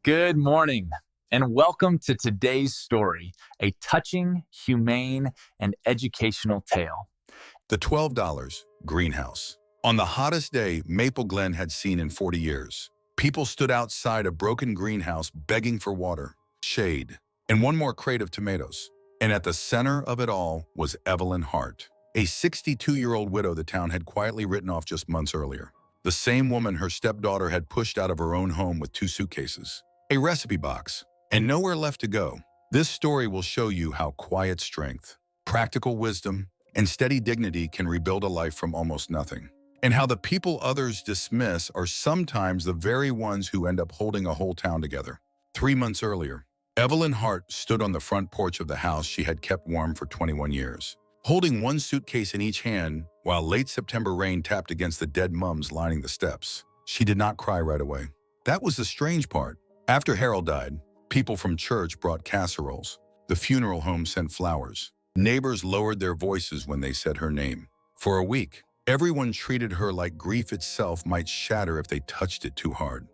Good morning, and welcome to today's story, a touching, humane, and educational tale. The $12 greenhouse. On the hottest day Maple Glen had seen in 40 years, people stood outside a broken greenhouse begging for water, shade, and one more crate of tomatoes. And at the center of it all was Evelyn Hart, a 62-year-old widow the town had quietly written off just months earlier. The same woman her stepdaughter had pushed out of her own home with 2 suitcases, a recipe box, and nowhere left to go. This story will show you how quiet strength, practical wisdom, and steady dignity can rebuild a life from almost nothing. And how the people others dismiss are sometimes the very ones who end up holding a whole town together. 3 months earlier, Evelyn Hart stood on the front porch of the house she had kept warm for 21 years, holding one suitcase in each hand while late September rain tapped against the dead mums lining the steps. She did not cry right away. That was the strange part. After Harold died, people from church brought casseroles. The funeral home sent flowers. Neighbors lowered their voices when they said her name. For a week, everyone treated her like grief itself might shatter if they touched it too hard.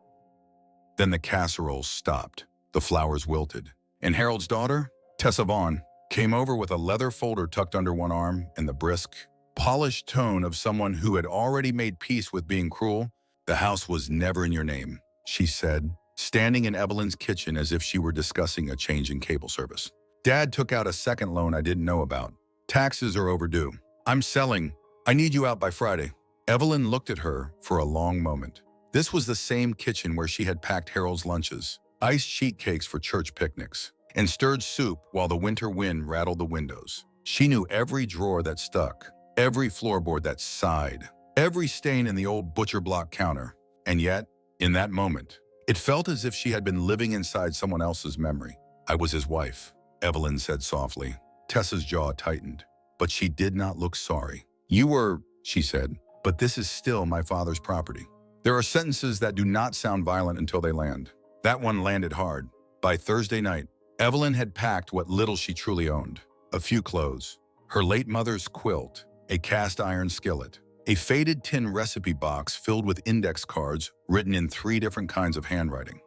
Then the casseroles stopped. The flowers wilted. And Harold's daughter, Tessa Vaughn, came over with a leather folder tucked under one arm and the brisk, polished tone of someone who had already made peace with being cruel. "The house was never in your name," she said, standing in Evelyn's kitchen as if she were discussing a change in cable service. "Dad took out a second loan I didn't know about. Taxes are overdue. I'm selling. I need you out by Friday." Evelyn looked at her for a long moment. This was the same kitchen where she had packed Harold's lunches, iced sheet cakes for church picnics, and stirred soup while the winter wind rattled the windows. She knew every drawer that stuck, every floorboard that sighed, every stain in the old butcher block counter. And yet, in that moment, it felt as if she had been living inside someone else's memory. "I was his wife," Evelyn said softly. Tessa's jaw tightened, but she did not look sorry. "You were," she said, "but this is still my father's property." There are sentences that do not sound violent until they land. That one landed hard. By Thursday night, Evelyn had packed what little she truly owned. A few clothes, her late mother's quilt, a cast iron skillet, a faded tin recipe box filled with index cards written in 3 different kinds of handwriting,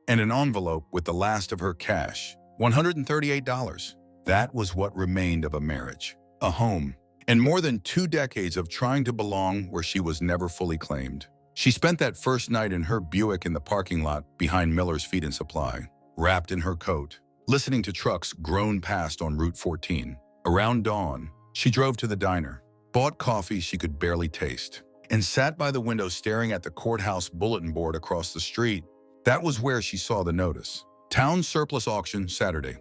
and an envelope with the last of her cash, $138. That was what remained of a marriage, a home, and more than 2 decades of trying to belong where she was never fully claimed. She spent that first night in her Buick in the parking lot behind Miller's Feed and Supply, wrapped in her coat, listening to trucks groan past on Route 14. Around dawn, she drove to the diner, bought coffee she could barely taste, and sat by the window staring at the courthouse bulletin board across the street. That was where she saw the notice. Town surplus auction Saturday,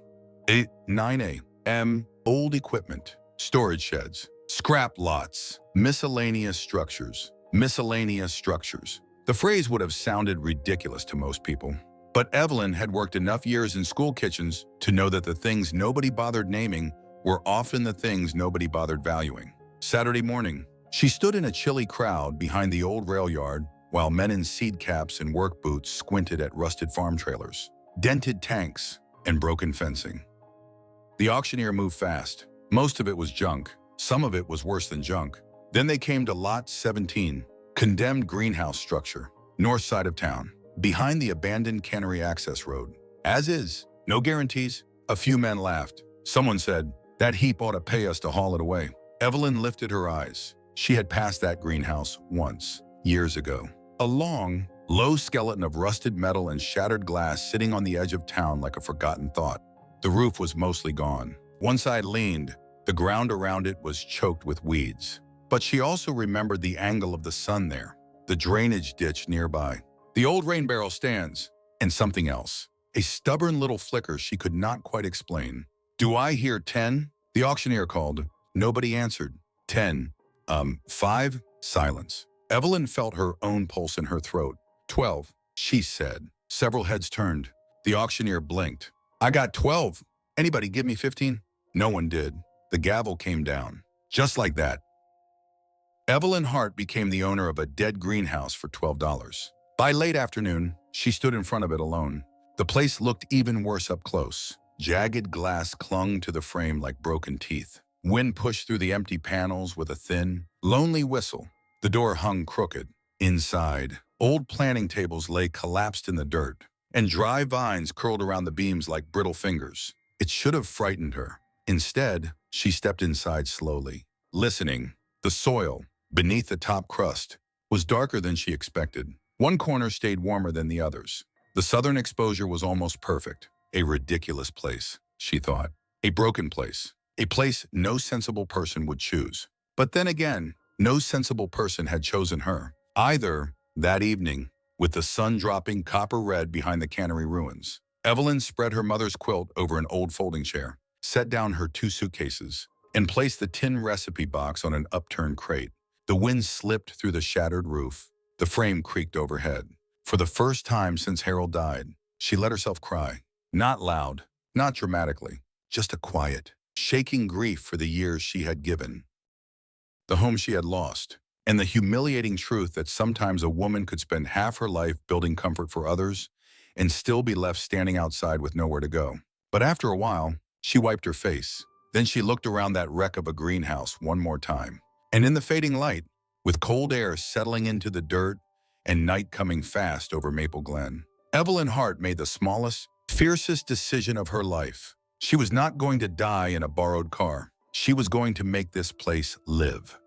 9 a.m. Old equipment, storage sheds, scrap lots, miscellaneous structures. Miscellaneous structures. The phrase would have sounded ridiculous to most people. But Evelyn had worked enough years in school kitchens to know that the things nobody bothered naming were often the things nobody bothered valuing. Saturday morning, she stood in a chilly crowd behind the old rail yard while men in seed caps and work boots squinted at rusted farm trailers, dented tanks, and broken fencing. The auctioneer moved fast. Most of it was junk. Some of it was worse than junk. Then they came to Lot 17, condemned greenhouse structure, north side of town, behind the abandoned cannery access road. As is, no guarantees. A few men laughed. Someone said, "That heap ought to pay us to haul it away." Evelyn lifted her eyes. She had passed that greenhouse once, years ago. A long, low skeleton of rusted metal and shattered glass sitting on the edge of town like a forgotten thought. The roof was mostly gone. One side leaned. The ground around it was choked with weeds. But she also remembered the angle of the sun there, the drainage ditch nearby, the old rain barrel stands, and something else. A stubborn little flicker she could not quite explain. "Do I hear 10? The auctioneer called. Nobody answered. 10. 5. Silence. Evelyn felt her own pulse in her throat. 12, she said. Several heads turned. The auctioneer blinked. "I got 12. Anybody give me 15? No one did. The gavel came down. Just like that. Evelyn Hart became the owner of a dead greenhouse for $12. By late afternoon, she stood in front of it alone. The place looked even worse up close. Jagged glass clung to the frame like broken teeth. Wind pushed through the empty panels with a thin, lonely whistle. The door hung crooked. Inside, old planning tables lay collapsed in the dirt. and dry vines curled around the beams like brittle fingers. It should have frightened her. Instead, she stepped inside slowly. Listening, the soil, beneath the top crust, was darker than she expected. One corner stayed warmer than the others. The southern exposure was almost perfect. A ridiculous place, she thought. A broken place. A place no sensible person would choose. But then again, no sensible person had chosen her. Either, that evening, with the sun dropping copper red behind the cannery ruins, Evelyn spread her mother's quilt over an old folding chair, set down her 2 suitcases, and placed the tin recipe box on an upturned crate. The wind slipped through the shattered roof. The frame creaked overhead. For the first time since Harold died, she let herself cry. Not loud, not dramatically, just a quiet, shaking grief for the years she had given, the home she had lost, and the humiliating truth that sometimes a woman could spend half her life building comfort for others and still be left standing outside with nowhere to go. But after a while, she wiped her face. Then she looked around that wreck of a greenhouse one more time. And in the fading light, with cold air settling into the dirt and night coming fast over Maple Glen, Evelyn Hart made the smallest, fiercest decision of her life. She was not going to die in a borrowed car. She was going to make this place live.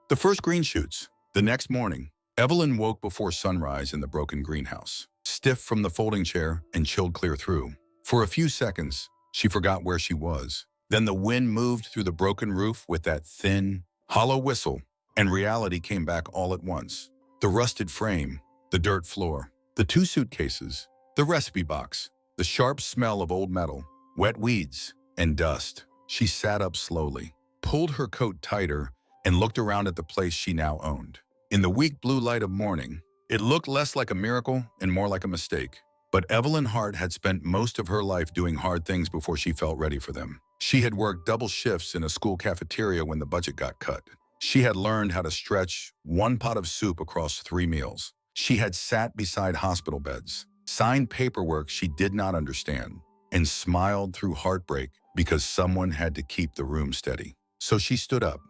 The first green shoots. The next morning, Evelyn woke before sunrise in the broken greenhouse, stiff from the folding chair and chilled clear through. For a few seconds, she forgot where she was. Then the wind moved through the broken roof with that thin, hollow whistle, and reality came back all at once. The rusted frame, the dirt floor, the 2 suitcases, the recipe box, the sharp smell of old metal, wet weeds, and dust. She sat up slowly, pulled her coat tighter, and looked around at the place she now owned. In the weak blue light of morning, it looked less like a miracle and more like a mistake. But Evelyn Hart had spent most of her life doing hard things before she felt ready for them. She had worked double shifts in a school cafeteria when the budget got cut. She had learned how to stretch one pot of soup across 3 meals. She had sat beside hospital beds, signed paperwork she did not understand, and smiled through heartbreak because someone had to keep the room steady. So she stood up,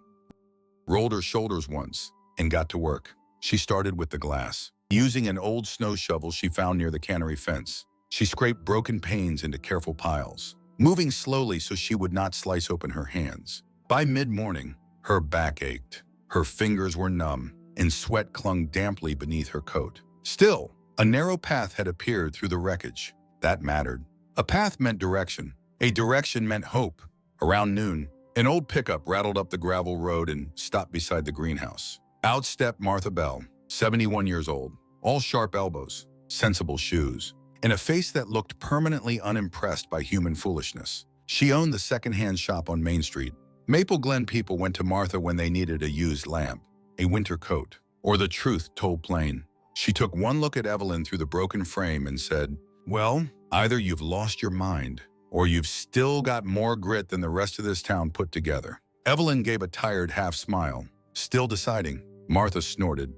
rolled her shoulders once, and got to work. She started with the glass. Using an old snow shovel she found near the cannery fence, she scraped broken panes into careful piles, moving slowly so she would not slice open her hands. By mid-morning, her back ached, her fingers were numb, and sweat clung damply beneath her coat. Still, a narrow path had appeared through the wreckage. That mattered. A path meant direction. A direction meant hope. Around noon, an old pickup rattled up the gravel road and stopped beside the greenhouse. Out stepped Martha Bell, 71 years old, all sharp elbows, sensible shoes, and a face that looked permanently unimpressed by human foolishness. She owned the second-hand shop on Main Street. Maple Glen people went to Martha when they needed a used lamp, a winter coat, or the truth told plain. She took one look at Evelyn through the broken frame and said, "Well, either you've lost your mind, or you've still got more grit than the rest of this town put together." Evelyn gave a tired half smile. Still deciding, Martha snorted.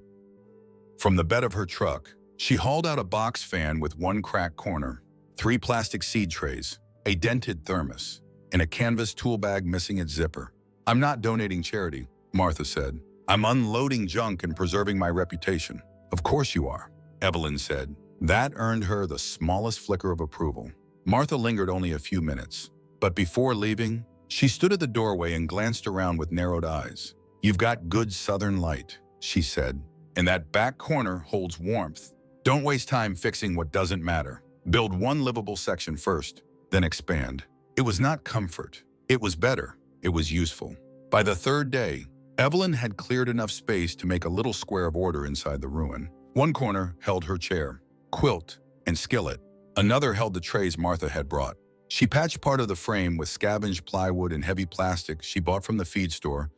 From the bed of her truck, she hauled out a box fan with one cracked corner, 3 plastic seed trays, a dented thermos, and a canvas tool bag missing its zipper. "I'm not donating charity," Martha said. "I'm unloading junk and preserving my reputation." "Of course you are," Evelyn said. That earned her the smallest flicker of approval. Martha lingered only a few minutes, but before leaving, she stood at the doorway and glanced around with narrowed eyes. "You've got good southern light," she said, "and that back corner holds warmth. Don't waste time fixing what doesn't matter. Build one livable section first, then expand." It was not comfort. It was better. It was useful. By the 3rd day, Evelyn had cleared enough space to make a little square of order inside the ruin. One corner held her chair, quilt, and skillet. Another held the trays Martha had brought. She patched part of the frame with scavenged plywood and heavy plastic she bought from the feed store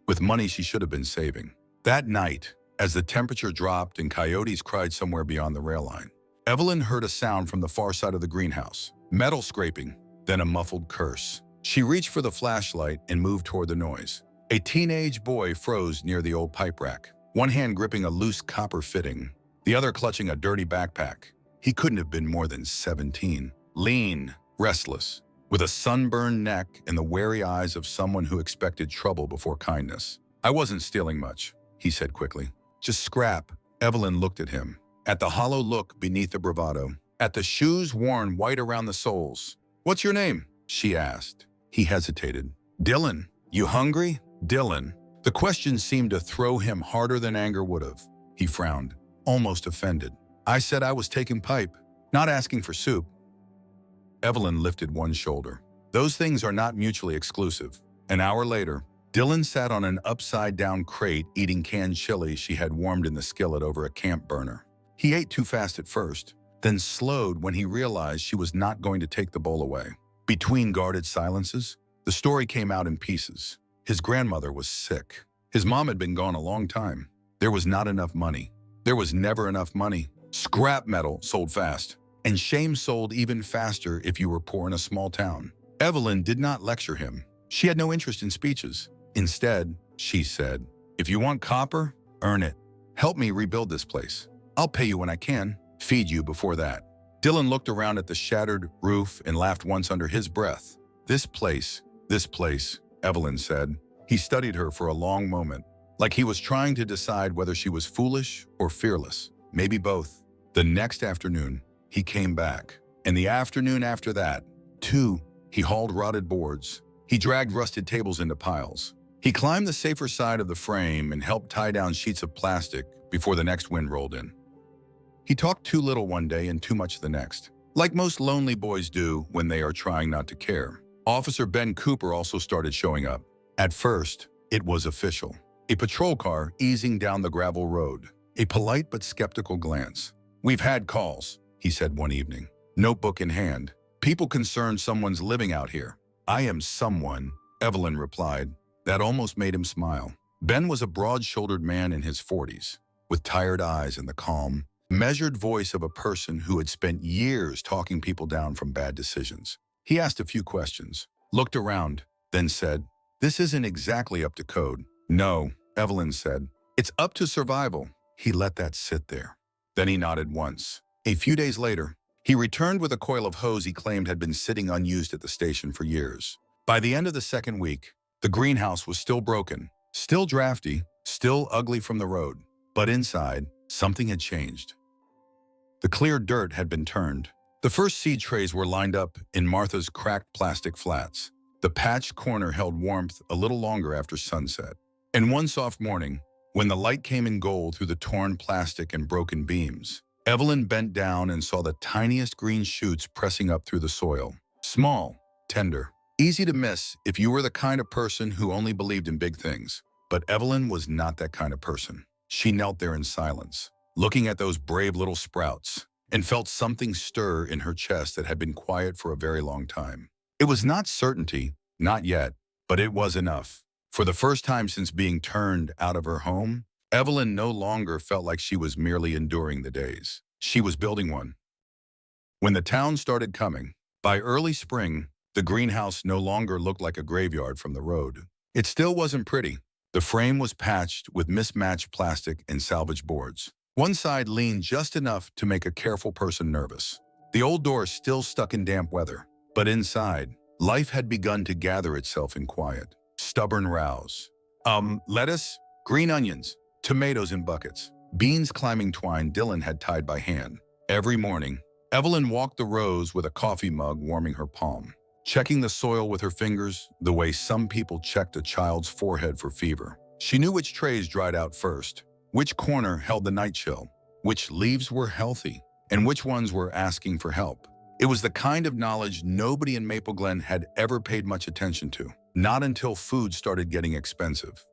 with money she should have been saving. That night, as the temperature dropped and coyotes cried somewhere beyond the rail line, Evelyn heard a sound from the far side of the greenhouse. Metal scraping, then a muffled curse. She reached for the flashlight and moved toward the noise. A teenage boy froze near the old pipe rack, one hand gripping a loose copper fitting, the other clutching a dirty backpack. He couldn't have been more than 17. Lean, restless, with a sunburned neck and the wary eyes of someone who expected trouble before kindness. "I wasn't stealing much," he said quickly. "Just scrap." Evelyn looked at him, at the hollow look beneath the bravado, at the shoes worn white around the soles. "What's your name?" she asked. He hesitated. "Dylan. You hungry?" "Dylan." The question seemed to throw him harder than anger would have. He frowned, almost offended. "I said I was taking pipe, not asking for soup." Evelyn lifted one shoulder. "Those things are not mutually exclusive." An hour later, Dylan sat on an upside-down crate eating canned chili she had warmed in the skillet over a camp burner. He ate too fast at first, then slowed when he realized she was not going to take the bowl away. Between guarded silences, the story came out in pieces. His grandmother was sick. His mom had been gone a long time. There was not enough money. There was never enough money. Scrap metal sold fast, and shame sold even faster if you were poor in a small town. Evelyn did not lecture him. She had no interest in speeches. Instead, she said, "If you want copper, earn it. Help me rebuild this place. I'll pay you when I can. Feed you before that." Dylan looked around at the shattered roof and laughed once under his breath. This place, Evelyn said. He studied her for a long moment, like he was trying to decide whether she was foolish or fearless. Maybe both. The next afternoon, he came back. And the afternoon after that, too, he hauled rotted boards. He dragged rusted tables into piles. He climbed the safer side of the frame and helped tie down sheets of plastic before the next wind rolled in. He talked too little one day and too much the next, like most lonely boys do when they are trying not to care. Officer Ben Cooper also started showing up. At first, it was official. A patrol car easing down the gravel road. A polite but skeptical glance. "We've had calls," he said one evening, notebook in hand. "People concerned someone's living out here." "I am someone," Evelyn replied. That almost made him smile. Ben was a broad-shouldered man in his 40s, with tired eyes and the calm, measured voice of a person who had spent years talking people down from bad decisions. He asked a few questions, looked around, then said, "This isn't exactly up to code." "No," Evelyn said. "It's up to survival." He let that sit there. Then he nodded once. A few days later, he returned with a coil of hose he claimed had been sitting unused at the station for years. By the end of the second week, the greenhouse was still broken, still drafty, still ugly from the road. But inside, something had changed. The clear dirt had been turned. The first seed trays were lined up in Martha's cracked plastic flats. The patched corner held warmth a little longer after sunset. And one soft morning, when the light came in gold through the torn plastic and broken beams, Evelyn bent down and saw the tiniest green shoots pressing up through the soil. Small, tender, easy to miss if you were the kind of person who only believed in big things. But Evelyn was not that kind of person. She knelt there in silence, looking at those brave little sprouts, and felt something stir in her chest that had been quiet for a very long time. It was not certainty, not yet, but it was enough. For the first time since being turned out of her home, Evelyn no longer felt like she was merely enduring the days. She was building one. When the town started coming, by early spring, the greenhouse no longer looked like a graveyard from the road. It still wasn't pretty. The frame was patched with mismatched plastic and salvage boards. One side leaned just enough to make a careful person nervous. The old door still stuck in damp weather, but inside, life had begun to gather itself in quiet. Stubborn rows. Lettuce, green onions, tomatoes in buckets, beans climbing twine Dylan had tied by hand. Every morning, Evelyn walked the rows with a coffee mug warming her palm, checking the soil with her fingers the way some people checked a child's forehead for fever. She knew which trays dried out first, which corner held the night chill, which leaves were healthy, and which ones were asking for help. It was the kind of knowledge nobody in Maple Glen had ever paid much attention to, not until food started getting expensive.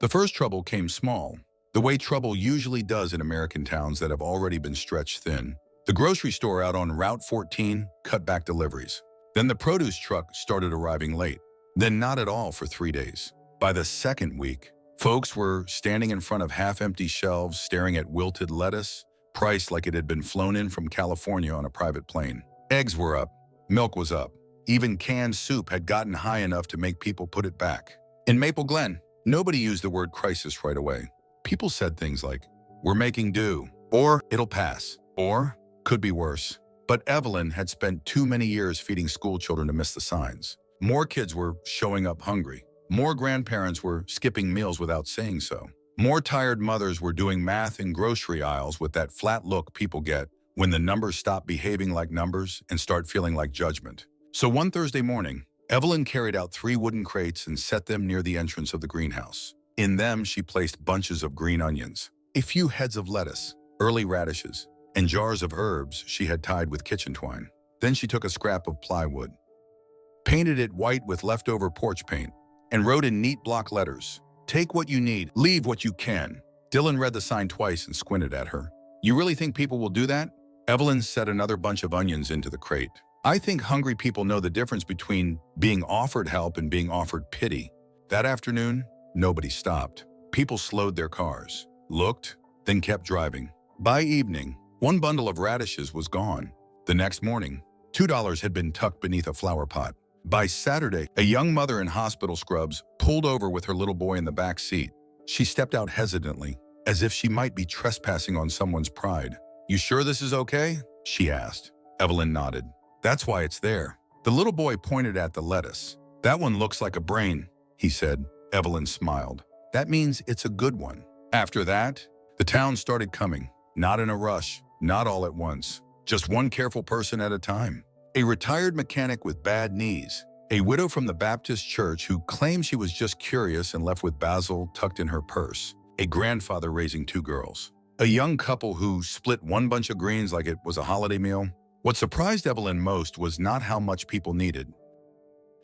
The first trouble came small, the way trouble usually does in American towns that have already been stretched thin. The grocery store out on Route 14 cut back deliveries. Then the produce truck started arriving late, then not at all for 3 days. By the second week, folks were standing in front of half-empty shelves staring at wilted lettuce, priced like it had been flown in from California on a private plane. Eggs were up, milk was up, even canned soup had gotten high enough to make people put it back. In Maple Glen, nobody used the word crisis right away. People said things like, "We're making do," or "It'll pass," or "Could be worse." But Evelyn had spent too many years feeding school children to miss the signs. More kids were showing up hungry. More grandparents were skipping meals without saying so. More tired mothers were doing math in grocery aisles with that flat look people get when the numbers stop behaving like numbers and start feeling like judgment. So one Thursday morning, Evelyn carried out 3 wooden crates and set them near the entrance of the greenhouse. In them, she placed bunches of green onions, a few heads of lettuce, early radishes, and jars of herbs she had tied with kitchen twine. Then she took a scrap of plywood, painted it white with leftover porch paint, and wrote in neat block letters, "Take what you need, leave what you can." Dylan read the sign twice and squinted at her. "You really think people will do that?" Evelyn set another bunch of onions into the crate. "I think hungry people know the difference between being offered help and being offered pity." That afternoon, nobody stopped. People slowed their cars, looked, then kept driving. By evening, 1 bundle of radishes was gone. The next morning, $2 had been tucked beneath a flower pot. By Saturday, a young mother in hospital scrubs pulled over with her little boy in the back seat. She stepped out hesitantly, as if she might be trespassing on someone's pride. "You sure this is okay?" she asked. Evelyn nodded. "That's why it's there." The little boy pointed at the lettuce. "That one looks like a brain," he said. Evelyn smiled. "That means it's a good one." After that, the town started coming, not in a rush, not all at once, just one careful person at a time. A retired mechanic with bad knees, a widow from the Baptist church who claimed she was just curious and left with basil tucked in her purse, a grandfather raising 2 girls, a young couple who split 1 bunch of greens like it was a holiday meal. What surprised Evelyn most was not how much people needed.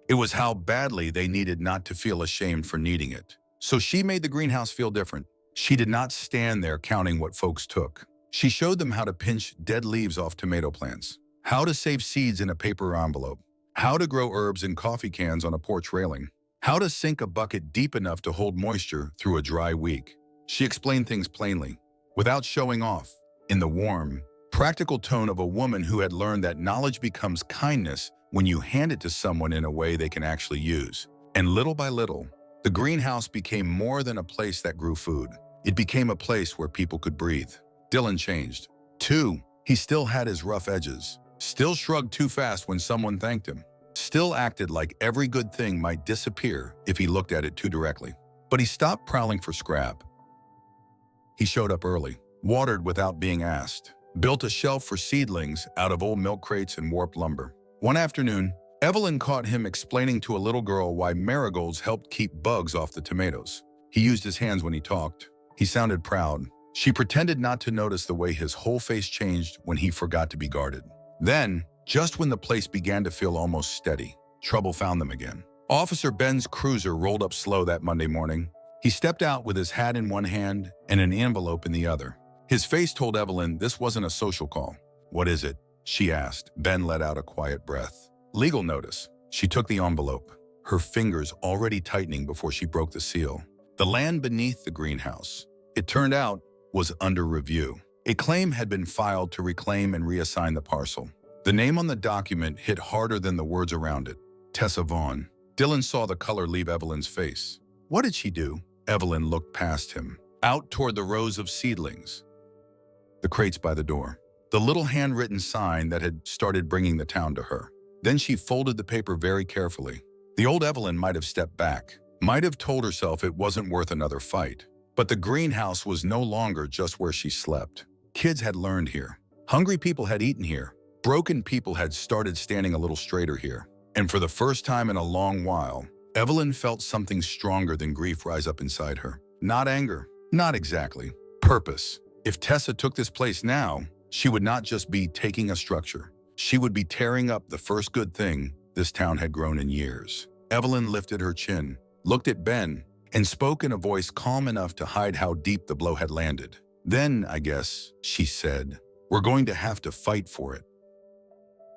It was how badly they needed not to feel ashamed for needing it. So she made the greenhouse feel different. She did not stand there counting what folks took. She showed them how to pinch dead leaves off tomato plants, how to save seeds in a paper envelope, how to grow herbs in coffee cans on a porch railing, how to sink a bucket deep enough to hold moisture through a dry week. She explained things plainly, without showing off, in the warm, practical tone of a woman who had learned that knowledge becomes kindness when you hand it to someone in a way they can actually use. And little by little, the greenhouse became more than a place that grew food. It became a place where people could breathe. Dylan changed. Too, he still had his rough edges, still shrugged too fast when someone thanked him, still acted like every good thing might disappear if he looked at it too directly. But he stopped prowling for scrap. He showed up early, watered without being asked, built a shelf for seedlings out of old milk crates and warped lumber. One afternoon, Evelyn caught him explaining to a little girl why marigolds helped keep bugs off the tomatoes. He used his hands when he talked. He sounded proud. She pretended not to notice the way his whole face changed when he forgot to be guarded. Then, just when the place began to feel almost steady, trouble found them again. Officer Ben's cruiser rolled up slow that Monday morning. He stepped out with his hat in one hand and an envelope in the other. His face told Evelyn this wasn't a social call. "What is it?" she asked. Ben let out a quiet breath. "Legal notice." She took the envelope, her fingers already tightening before she broke the seal. The land beneath the greenhouse, it turned out, was under review. A claim had been filed to reclaim and reassign the parcel. The name on the document hit harder than the words around it. Tessa Vaughn. Dylan saw the color leave Evelyn's face. What did she do? Evelyn looked past him, out toward the rows of seedlings, the crates by the door, the little handwritten sign that had started bringing the town to her. Then she folded the paper very carefully. The old Evelyn might have stepped back, might have told herself it wasn't worth another fight. But the greenhouse was no longer just where she slept. Kids had learned here. Hungry people had eaten here. Broken people had started standing a little straighter here. And for the first time in a long while, Evelyn felt something stronger than grief rise up inside her. Not anger, not exactly. Purpose. If Tessa took this place now, she would not just be taking a structure. She would be tearing up the first good thing this town had grown in years. Evelyn lifted her chin, looked at Ben, and spoke in a voice calm enough to hide how deep the blow had landed. "Then, I guess," she said, "we're going to have to fight for it."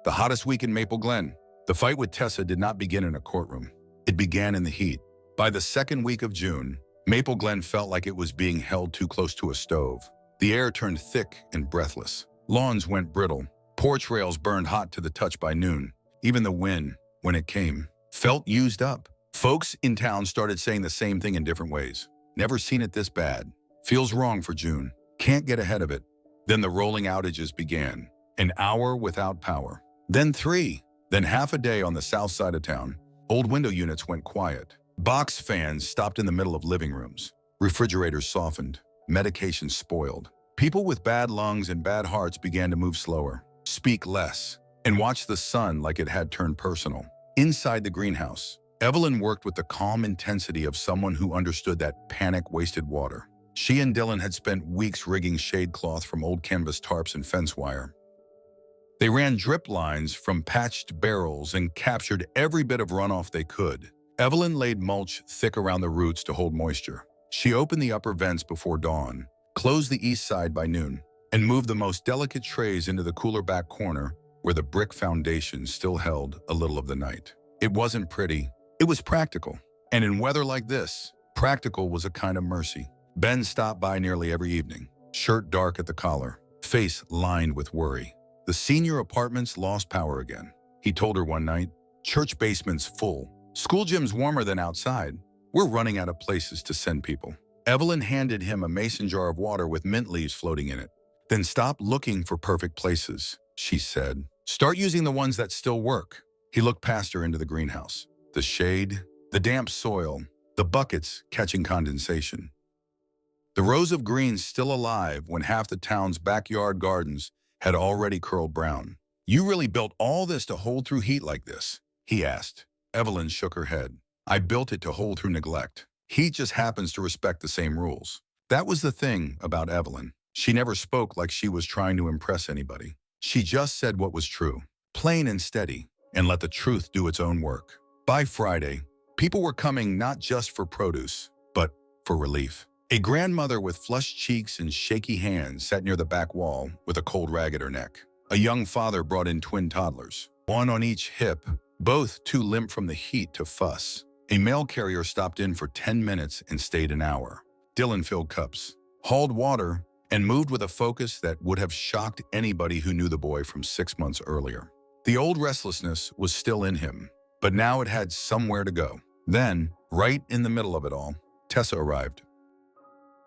The hottest week in Maple Glen, the fight with Tessa did not begin in a courtroom. It began in the heat. By the second week of June, Maple Glen felt like it was being held too close to a stove. The air turned thick and breathless. Lawns went brittle. Porch rails burned hot to the touch by noon. Even the wind, when it came, felt used up. Folks in town started saying the same thing in different ways. "Never seen it this bad. Feels wrong for June. Can't get ahead of it." Then the rolling outages began. An hour without power. Then 3. Then half a day on the south side of town. Old window units went quiet. Box fans stopped in the middle of living rooms. Refrigerators softened, medications spoiled. People with bad lungs and bad hearts began to move slower, speak less, and watch the sun like it had turned personal. Inside the greenhouse, Evelyn worked with the calm intensity of someone who understood that panic wasted water. She and Dylan had spent weeks rigging shade cloth from old canvas tarps and fence wire. They ran drip lines from patched barrels and captured every bit of runoff they could. Evelyn laid mulch thick around the roots to hold moisture. She opened the upper vents before dawn, closed the east side by noon, and moved the most delicate trays into the cooler back corner where the brick foundation still held a little of the night. It wasn't pretty, it was practical. And in weather like this, practical was a kind of mercy. Ben stopped by nearly every evening, shirt dark at the collar, face lined with worry. The senior apartments lost power again. He told her one night, "Church basement's full. School gym's warmer than outside. We're running out of places to send people." Evelyn handed him a mason jar of water with mint leaves floating in it. "Then stop looking for perfect places," she said. "Start using the ones that still work." He looked past her into the greenhouse. The shade, the damp soil, the buckets catching condensation. The rows of greens still alive when half the town's backyard gardens had already curled brown. "You really built all this to hold through heat like this?" he asked. Evelyn shook her head. "I built it to hold through neglect. Heat just happens to respect the same rules." That was the thing about Evelyn. She never spoke like she was trying to impress anybody. She just said what was true, plain and steady, and let the truth do its own work. By Friday, people were coming not just for produce, but for relief. A grandmother with flushed cheeks and shaky hands sat near the back wall with a cold rag at her neck. A young father brought in twin toddlers, one on each hip, both too limp from the heat to fuss. A mail carrier stopped in for 10 minutes and stayed an hour. Dylan filled cups, hauled water, and moved with a focus that would have shocked anybody who knew the boy from 6 months earlier. The old restlessness was still in him, but now it had somewhere to go. Then, right in the middle of it all, Tessa arrived.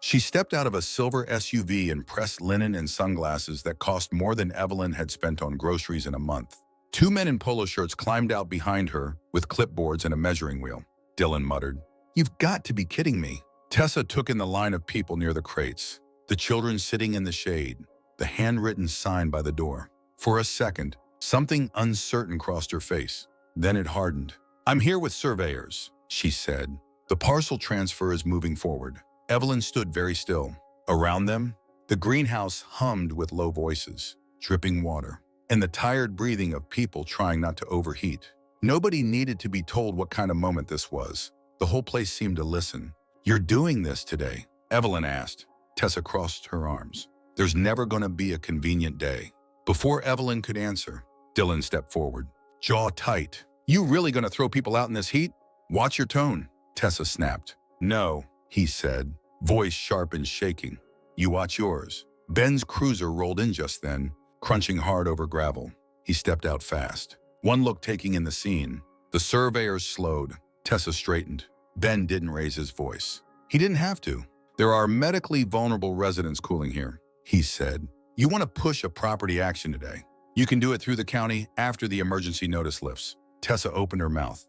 She stepped out of a silver SUV in pressed linen and sunglasses that cost more than Evelyn had spent on groceries in a month. Two men in polo shirts climbed out behind her with clipboards and a measuring wheel. Dylan muttered, "You've got to be kidding me." Tessa took in the line of people near the crates, the children sitting in the shade, the handwritten sign by the door. For a second, something uncertain crossed her face. Then it hardened. "I'm here with surveyors," she said. "The parcel transfer is moving forward." Evelyn stood very still. Around them, the greenhouse hummed with low voices, dripping water, and the tired breathing of people trying not to overheat. Nobody needed to be told what kind of moment this was. The whole place seemed to listen. "You're doing this today?" Evelyn asked. Tessa crossed her arms. "There's never going to be a convenient day." Before Evelyn could answer, Dylan stepped forward. Jaw tight. "You really going to throw people out in this heat? Watch your tone," Tessa snapped. "No," he said, voice sharp and shaking. "You watch yours." Ben's cruiser rolled in just then, crunching hard over gravel. He stepped out fast, one look taking in the scene. The surveyors slowed. Tessa straightened. Ben didn't raise his voice. He didn't have to. "There are medically vulnerable residents cooling here," he said. "You want to push a property action today. You can do it through the county after the emergency notice lifts." Tessa opened her mouth,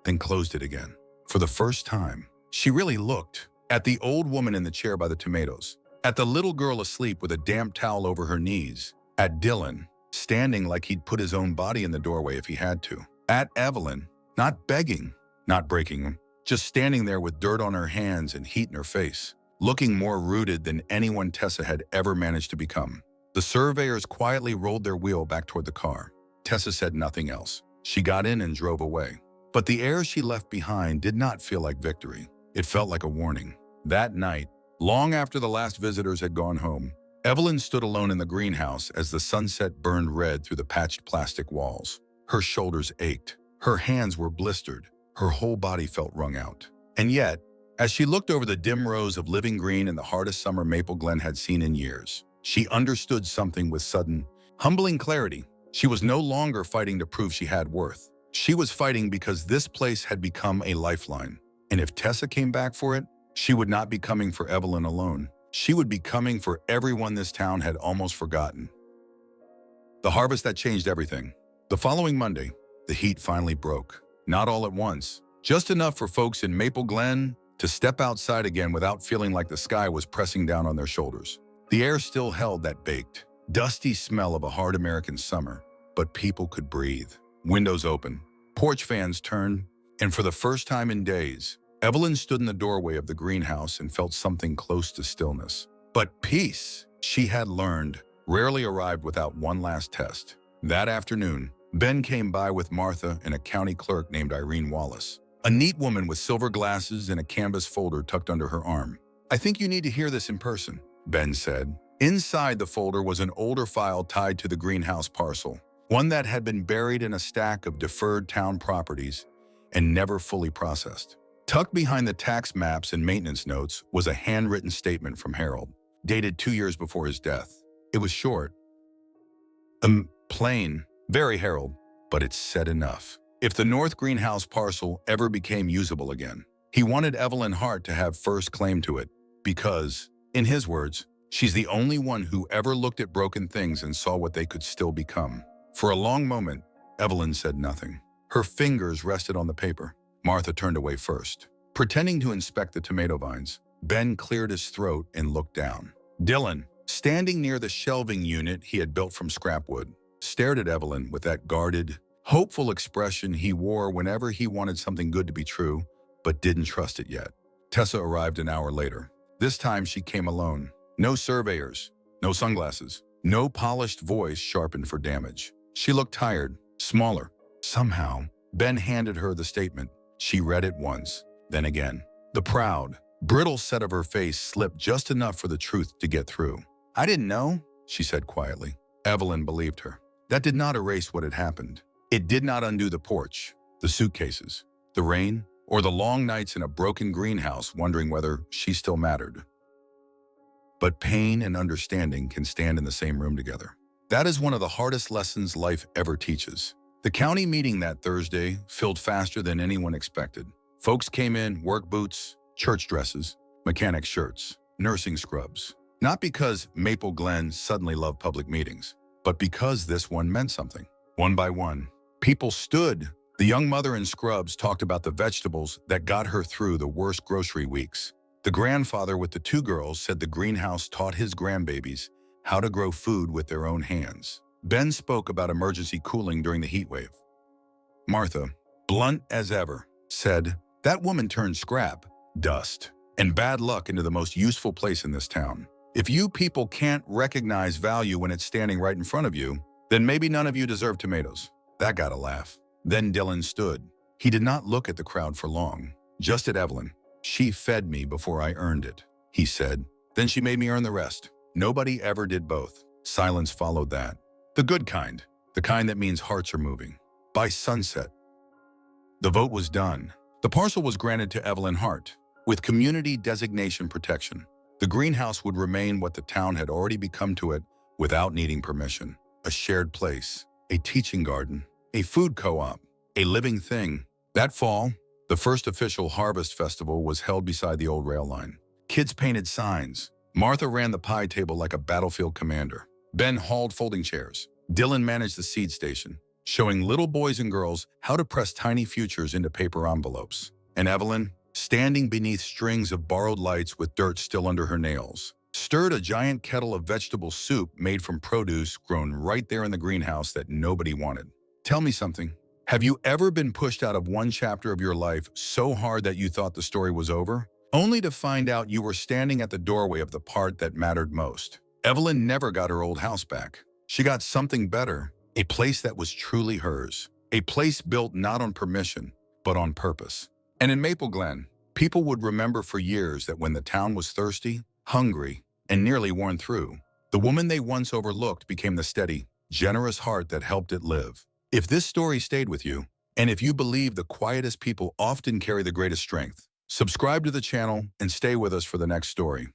then closed it again. For the first time, she really looked at the old woman in the chair by the tomatoes, at the little girl asleep with a damp towel over her knees, at Dylan, standing like he'd put his own body in the doorway if he had to, at Evelyn, not begging, not breaking them, just standing there with dirt on her hands and heat in her face, looking more rooted than anyone Tessa had ever managed to become. The surveyors quietly rolled their wheel back toward the car. Tessa said nothing else. She got in and drove away. But the air she left behind did not feel like victory. It felt like a warning. That night, long after the last visitors had gone home, Evelyn stood alone in the greenhouse as the sunset burned red through the patched plastic walls. Her shoulders ached. Her hands were blistered. Her whole body felt wrung out. And yet, as she looked over the dim rows of living green in the hardest summer Maple Glen had seen in years, she understood something with sudden, humbling clarity. She was no longer fighting to prove she had worth. She was fighting because this place had become a lifeline. And if Tessa came back for it, she would not be coming for Evelyn alone. She would be coming for everyone this town had almost forgotten. The harvest that changed everything. The following Monday, the heat finally broke. Not all at once, just enough for folks in Maple Glen to step outside again without feeling like the sky was pressing down on their shoulders. The air still held that baked, dusty smell of a hard American summer, but people could breathe. Windows open, porch fans turned, and for the first time in days, Evelyn stood in the doorway of the greenhouse and felt something close to stillness. But peace, she had learned, rarely arrived without one last test. That afternoon, Ben came by with Martha and a county clerk named Irene Wallace, a neat woman with silver glasses and a canvas folder tucked under her arm. "I think you need to hear this in person," Ben said. Inside the folder was an older file tied to the greenhouse parcel, one that had been buried in a stack of deferred town properties and never fully processed. Tucked behind the tax maps and maintenance notes was a handwritten statement from Harold, dated 2 years before his death. It was short, plain, very Harold, but it said enough. If the North Greenhouse parcel ever became usable again, he wanted Evelyn Hart to have first claim to it because, in his words, she's the only one who ever looked at broken things and saw what they could still become. For a long moment, Evelyn said nothing. Her fingers rested on the paper. Martha turned away first. Pretending to inspect the tomato vines, Ben cleared his throat and looked down. Dylan, standing near the shelving unit he had built from scrap wood, stared at Evelyn with that guarded, hopeful expression he wore whenever he wanted something good to be true, but didn't trust it yet. Tessa arrived an hour later. This time she came alone. No surveyors, no sunglasses, no polished voice sharpened for damage. She looked tired, smaller. Somehow, Ben handed her the statement. She read it once, then again. The proud, brittle set of her face slipped just enough for the truth to get through. "I didn't know," she said quietly. Evelyn believed her. That did not erase what had happened. It did not undo the porch, the suitcases, the rain, or the long nights in a broken greenhouse wondering whether she still mattered. But pain and understanding can stand in the same room together. That is one of the hardest lessons life ever teaches. The county meeting that Thursday filled faster than anyone expected. Folks came in, work boots, church dresses, mechanic shirts, nursing scrubs. Not because Maple Glen suddenly loved public meetings, but because this one meant something. One by one, people stood. The young mother in scrubs talked about the vegetables that got her through the worst grocery weeks. The grandfather with the 2 girls said the greenhouse taught his grandbabies how to grow food with their own hands. Ben spoke about emergency cooling during the heat wave. Martha, blunt as ever, said, "That woman turned scrap, dust, and bad luck into the most useful place in this town. If you people can't recognize value when it's standing right in front of you, then maybe none of you deserve tomatoes." That got a laugh. Then Dylan stood. He did not look at the crowd for long, just at Evelyn. "She fed me before I earned it," he said. "Then she made me earn the rest." Nobody ever did both. Silence followed that. The good kind, the kind that means hearts are moving. By sunset, the vote was done. The parcel was granted to Evelyn Hart, with community designation protection. The greenhouse would remain what the town had already become to it without needing permission. A shared place, a teaching garden, a food co-op, a living thing. That fall, the first official Harvest Festival was held beside the old rail line. Kids painted signs. Martha ran the pie table like a battlefield commander. Ben hauled folding chairs. Dylan managed the seed station, showing little boys and girls how to press tiny futures into paper envelopes. And Evelyn, standing beneath strings of borrowed lights with dirt still under her nails, stirred a giant kettle of vegetable soup made from produce grown right there in the greenhouse that nobody wanted. Tell me something. Have you ever been pushed out of one chapter of your life so hard that you thought the story was over, only to find out you were standing at the doorway of the part that mattered most? Evelyn never got her old house back. She got something better, a place that was truly hers, a place built not on permission, but on purpose. And in Maple Glen, people would remember for years that when the town was thirsty, hungry, and nearly worn through, the woman they once overlooked became the steady, generous heart that helped it live. If this story stayed with you, and if you believe the quietest people often carry the greatest strength, subscribe to the channel and stay with us for the next story.